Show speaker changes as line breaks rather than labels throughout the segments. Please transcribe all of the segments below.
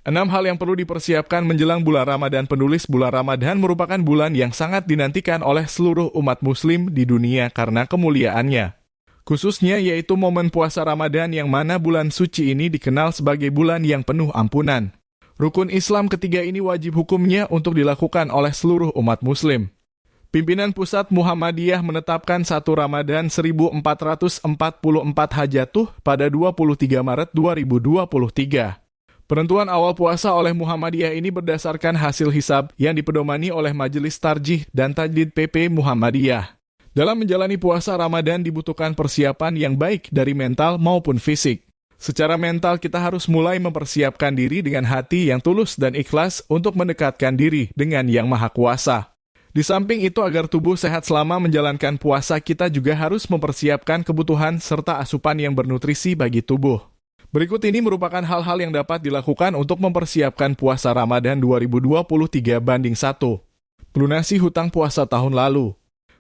6 hal yang perlu dipersiapkan menjelang bulan Ramadan. Penulis, bulan Ramadan merupakan bulan yang sangat dinantikan oleh seluruh umat muslim di dunia karena kemuliaannya. Khususnya yaitu momen puasa Ramadan yang mana bulan suci ini dikenal sebagai bulan yang penuh ampunan. Rukun Islam ketiga ini wajib hukumnya untuk dilakukan oleh seluruh umat muslim. Pimpinan Pusat Muhammadiyah menetapkan 1 Ramadan 1444 Hajatuh pada 23 Maret 2023. Penentuan awal puasa oleh Muhammadiyah ini berdasarkan hasil hisab yang dipedomani oleh Majelis Tarjih dan Tajdid PP Muhammadiyah. Dalam menjalani puasa Ramadan dibutuhkan persiapan yang baik dari mental maupun fisik. Secara mental kita harus mulai mempersiapkan diri dengan hati yang tulus dan ikhlas untuk mendekatkan diri dengan Yang Maha Kuasa. Di samping itu agar tubuh sehat selama menjalankan puasa kita juga harus mempersiapkan kebutuhan serta asupan yang bernutrisi bagi tubuh. Berikut ini merupakan hal-hal yang dapat dilakukan untuk mempersiapkan puasa Ramadan 2023 banding 1. Melunasi hutang puasa tahun lalu.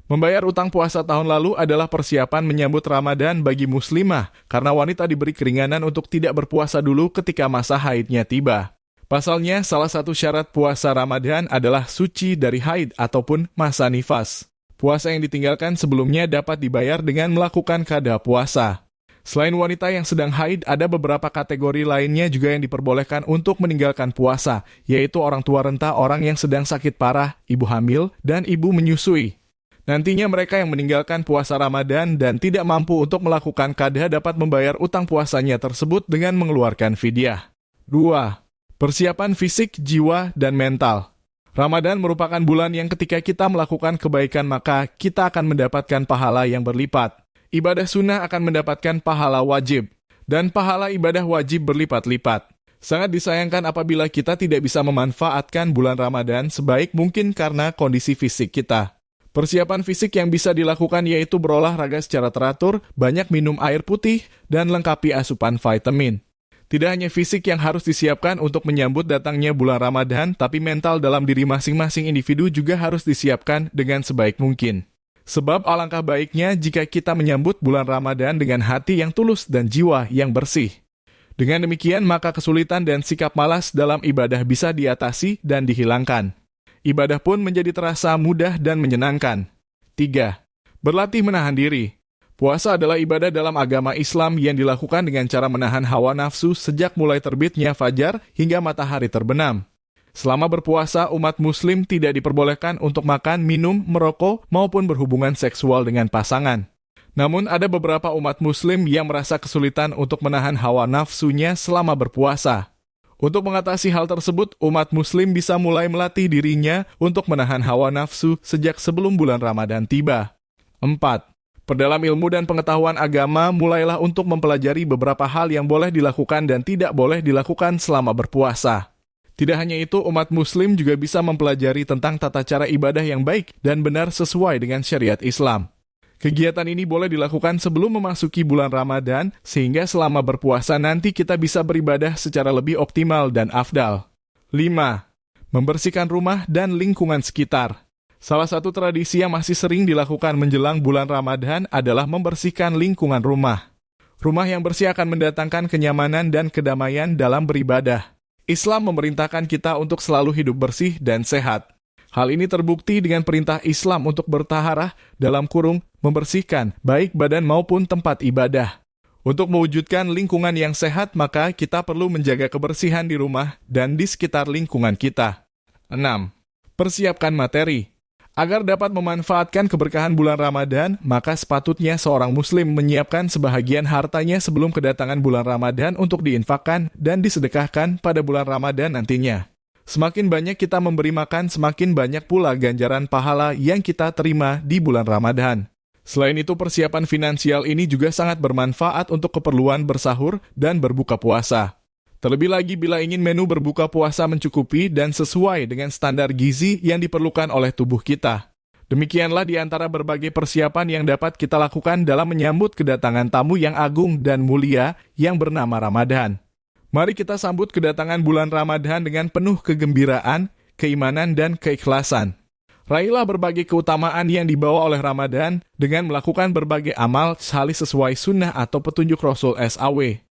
Membayar utang puasa tahun lalu adalah persiapan menyambut Ramadan bagi muslimah karena wanita diberi keringanan untuk tidak berpuasa dulu ketika masa haidnya tiba. Pasalnya, salah satu syarat puasa Ramadan adalah suci dari haid ataupun masa nifas. Puasa yang ditinggalkan sebelumnya dapat dibayar dengan melakukan qada puasa. Selain wanita yang sedang haid, ada beberapa kategori lainnya juga yang diperbolehkan untuk meninggalkan puasa, yaitu orang tua renta, orang yang sedang sakit parah, ibu hamil, dan ibu menyusui. Nantinya mereka yang meninggalkan puasa Ramadan dan tidak mampu untuk melakukan qada dapat membayar utang puasanya tersebut dengan mengeluarkan fidyah. 2. Persiapan fisik, jiwa, dan mental. Ramadan merupakan bulan yang ketika kita melakukan kebaikan maka kita akan mendapatkan pahala yang berlipat. Ibadah sunnah akan mendapatkan pahala wajib, dan pahala ibadah wajib berlipat-lipat. Sangat disayangkan apabila kita tidak bisa memanfaatkan bulan Ramadan sebaik mungkin karena kondisi fisik kita. Persiapan fisik yang bisa dilakukan yaitu berolahraga secara teratur, banyak minum air putih, dan lengkapi asupan vitamin. Tidak hanya fisik yang harus disiapkan untuk menyambut datangnya bulan Ramadan, tapi mental dalam diri masing-masing individu juga harus disiapkan dengan sebaik mungkin. Sebab alangkah baiknya jika kita menyambut bulan Ramadan dengan hati yang tulus dan jiwa yang bersih. Dengan demikian maka kesulitan dan sikap malas dalam ibadah bisa diatasi dan dihilangkan. Ibadah pun menjadi terasa mudah dan menyenangkan. 3. Berlatih menahan diri. Puasa adalah ibadah dalam agama Islam yang dilakukan dengan cara menahan hawa nafsu sejak mulai terbitnya fajar hingga matahari terbenam. Selama berpuasa, umat muslim tidak diperbolehkan untuk makan, minum, merokok, maupun berhubungan seksual dengan pasangan. Namun, ada beberapa umat muslim yang merasa kesulitan untuk menahan hawa nafsunya selama berpuasa. Untuk mengatasi hal tersebut, umat muslim bisa mulai melatih dirinya untuk menahan hawa nafsu sejak sebelum bulan Ramadan tiba. 4. Perdalam ilmu dan pengetahuan agama, mulailah untuk mempelajari beberapa hal yang boleh dilakukan dan tidak boleh dilakukan selama berpuasa. Tidak hanya itu, umat muslim juga bisa mempelajari tentang tata cara ibadah yang baik dan benar sesuai dengan syariat Islam. Kegiatan ini boleh dilakukan sebelum memasuki bulan Ramadan, sehingga selama berpuasa nanti kita bisa beribadah secara lebih optimal dan afdal. 5. Membersihkan rumah dan lingkungan sekitar. Salah satu tradisi yang masih sering dilakukan menjelang bulan Ramadan adalah membersihkan lingkungan rumah. Rumah yang bersih akan mendatangkan kenyamanan dan kedamaian dalam beribadah. Islam memerintahkan kita untuk selalu hidup bersih dan sehat. Hal ini terbukti dengan perintah Islam untuk bertaharah dalam kurung membersihkan baik badan maupun tempat ibadah. Untuk mewujudkan lingkungan yang sehat, maka kita perlu menjaga kebersihan di rumah dan di sekitar lingkungan kita. 6. Persiapkan materi. Agar dapat memanfaatkan keberkahan bulan Ramadan, maka sepatutnya seorang muslim menyiapkan sebahagian hartanya sebelum kedatangan bulan Ramadan untuk diinfakkan dan disedekahkan pada bulan Ramadan nantinya. Semakin banyak kita memberi makan, semakin banyak pula ganjaran pahala yang kita terima di bulan Ramadan. Selain itu, persiapan finansial ini juga sangat bermanfaat untuk keperluan bersahur dan berbuka puasa. Terlebih lagi bila ingin menu berbuka puasa mencukupi dan sesuai dengan standar gizi yang diperlukan oleh tubuh kita. Demikianlah di antara berbagai persiapan yang dapat kita lakukan dalam menyambut kedatangan tamu yang agung dan mulia yang bernama Ramadan. Mari kita sambut kedatangan bulan Ramadan dengan penuh kegembiraan, keimanan, dan keikhlasan. Raihlah berbagai keutamaan yang dibawa oleh Ramadan dengan melakukan berbagai amal sesuai sunnah atau petunjuk Rasul SAW.